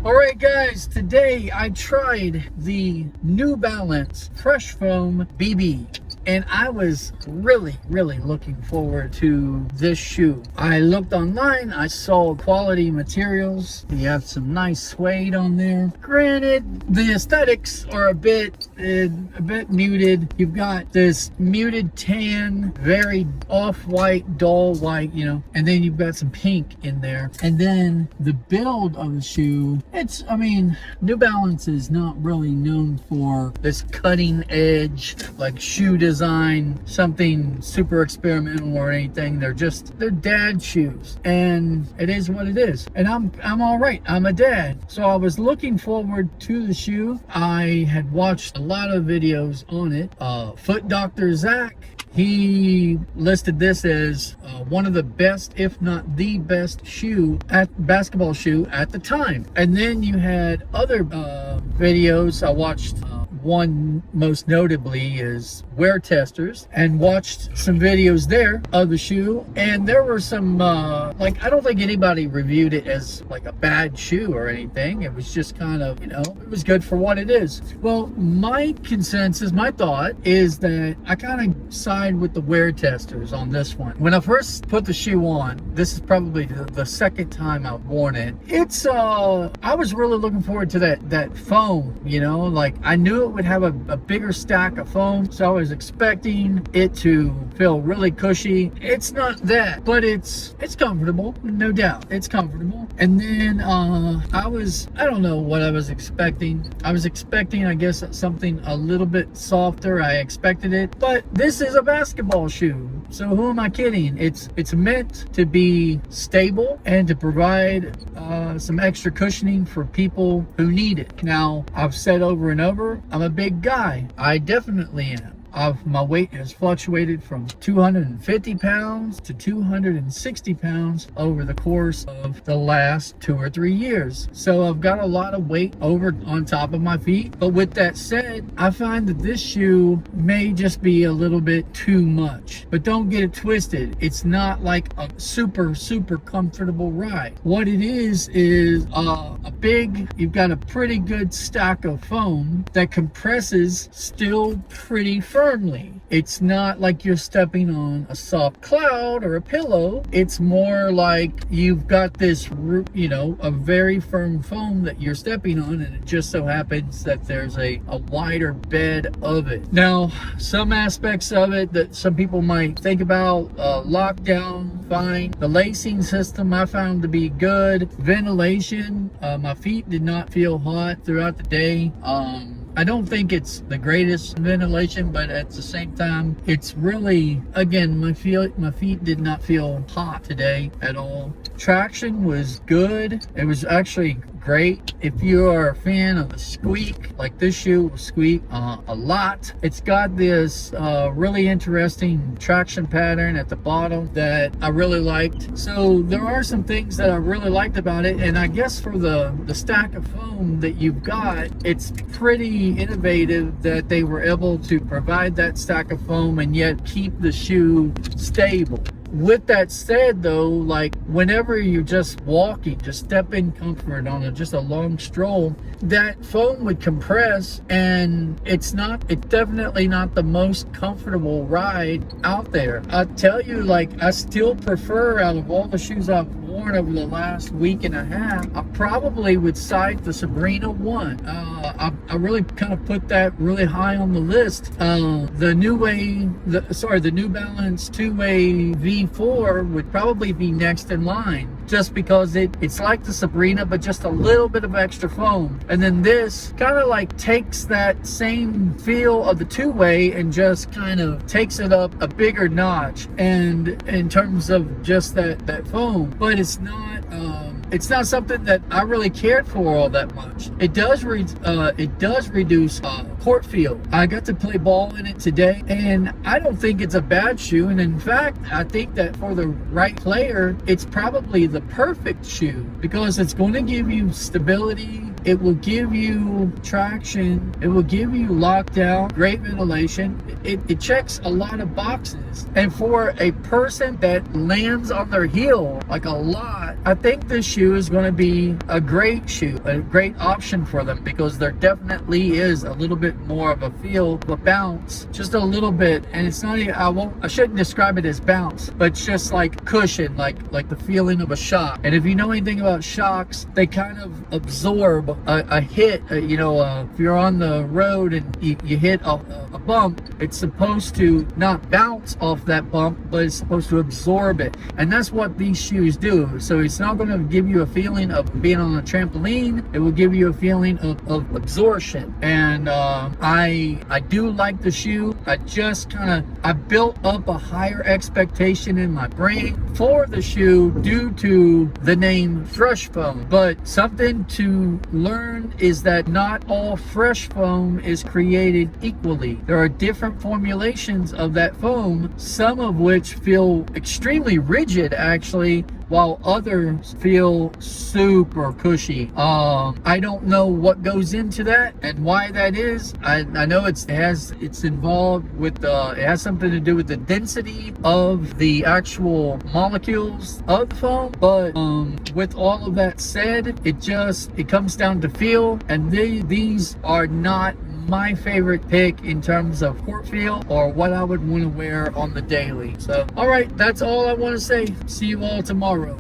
Alright guys, today I tried the New Balance Fresh Foam BB and I was really looking forward to this shoe. I looked online, I saw quality materials. You have some nice suede on there. Granted, the aesthetics are a bit muted. You've got this muted tan, very off-white, dull white, and then you've got some pink in there. And then the build of the shoe, New Balance is not really known for this cutting edge, like shoe design, something super experimental or anything. They're dad shoes, and it is what it is. And I'm all right. I'm a dad, so I was looking forward to the shoe. I had watched a lot of videos on it. Foot Doctor Zach, he listed this as one of the best, if not the best basketball shoe at the time. And then you had other videos. I watched one most notably is Wear Testers, and watched some videos there of the shoe, and there were some I don't think anybody reviewed it as like a bad shoe or anything. It was just kind of, it was good for what it is. Well, my consensus, my thought is that I kind of side with the Wear Testers on this one. When I first put the shoe on, this is probably the second time I've worn it. It's I was really looking forward to that foam, like I knew it would have a bigger stack of foam, so I was expecting it to feel really cushy. It's not that, but it's comfortable, no doubt. It's comfortable. And then I don't know what I was expecting. I was expecting, I guess, something a little bit softer. I expected it, but this is a basketball shoe, so who am I kidding? It's meant to be stable and to provide some extra cushioning for people who need it. Now, I've said over and over, I'm a big guy. I definitely am. My weight has fluctuated from 250 pounds to 260 pounds over the course of the last 2 or 3 years. So I've got a lot of weight over on top of my feet. But with that said, I find that this shoe may just be a little bit too much. But don't get it twisted. It's not like a super comfortable ride. What it is you've got a pretty good stack of foam that compresses still pretty firmly. It's not like you're stepping on a soft cloud or a pillow. It's more like you've got this, a very firm foam that you're stepping on, and it just so happens that there's a wider bed of it. Now, some aspects of it that some people might think about, lockdown, fine. The lacing system I found to be good. Ventilation, my feet did not feel hot throughout the day. I don't think it's the greatest ventilation, but at the same time, it's really, again, my feet did not feel hot today at all. Traction was good. It was actually great. If you are a fan of the squeak, like this shoe will squeak a lot. It's got this really interesting traction pattern at the bottom that I really liked. So there are some things that I really liked about it, and I guess for the stack of foam that you've got, it's pretty innovative that they were able to provide that stack of foam and yet keep the shoe stable. With that said, though, like whenever you're just walking, just step in comfort on just a long stroll, that foam would compress, and it's definitely not the most comfortable ride out there. I tell you, like, I still prefer, out of all the shoes I've worn over the last week and a half, I probably would cite the Sabrina 1. I really kind of put that really high on the list. The New Balance 2-way V4 would probably be next in line, just because it's like the Sabrina, but just a little bit of extra foam. And then this kind of like takes that same feel of the 2-way and just kind of takes it up a bigger notch, and in terms of just that foam. But it's not something that I really cared for all that much. It does reduce court field. I got to play ball in it today, and I don't think it's a bad shoe. And in fact, I think that for the right player, it's probably the perfect shoe, because it's going to give you stability. It will give you traction. It will give you lockdown, great ventilation. It checks a lot of boxes. And for a person that lands on their heel like a lot, I think this shoe is going to be a great shoe, a great option for them, because there definitely is a little bit more of a feel, a bounce, just a little bit. And it's not even, I shouldn't describe it as bounce, but it's just like cushion, like the feeling of a shock. And if you know anything about shocks, they kind of absorb a hit. If you're on the road and you hit a bump, it's supposed to not bounce off that bump, but it's supposed to absorb it. And that's what these shoes do. So it's not going to give you a feeling of being on a trampoline. It will give you a feeling of absorption. And I do like the shoe. I built up a higher expectation in my brain for the shoe due to the name Fresh Foam. But something to learn is that not all fresh foam is created equally. There are different formulations of that foam, some of which feel extremely rigid actually, while others feel super cushy. I don't know what goes into that and why that is. I know it's involved with it has something to do with the density of the actual molecules of the foam. But with all of that said, it comes down to feel, and these are not my favorite pick in terms of court feel or what I would want to wear on the daily. So, all right, that's all I want to say. See you all tomorrow.